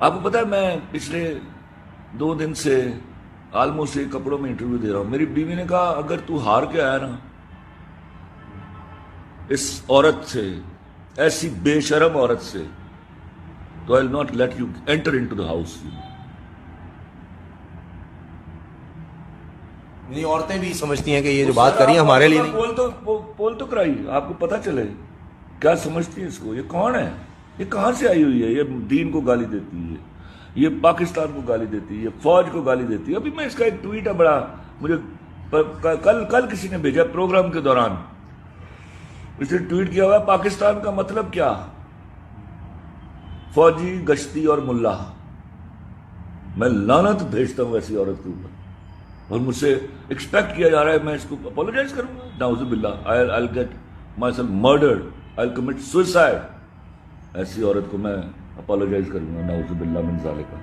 آپ کو پتا ہے میں پچھلے 2 دن سے آلموسٹ ایک کپڑوں میں انٹرویو دے رہا ہوں. میری بیوی نے کہا اگر تو ہار کے آیا نا اس عورت سے, ایسی بے شرم عورت سے, تو I will not let you enter into the house. نہیں, عورتیں بھی سمجھتی ہیں کہ یہ جو بات کری ہمارے لیے نہیں. پول تو کرائی, آپ کو پتا چلے کیا سمجھتی ہے اس کو. یہ کون ہے, یہ کہاں سے آئی ہوئی ہے, یہ دین کو گالی دیتی ہے, یہ پاکستان کو گالی دیتی ہے, یہ فوج کو گالی دیتی ہے. ابھی میں اس کا ایک ٹویٹ ہے بڑا, مجھے کل کسی نے بھیجا پروگرام کے دوران, اس نے ٹویٹ کیا ہوا ہے پاکستان کا مطلب کیا, فوجی, گشتی اور ملا. میں لعنت بھیجتا ہوں ایسی عورت کے اوپر, اور مجھ سے ایکسپیکٹ کیا جا رہا ہے میں اس کو اپولوجائز کروں گا. نعوذ باللہ, I'll get myself murdered, I'll commit suicide. ایسی عورت کو میں اپولوجائز کروں گا, نعوذ باللہ من ذالک.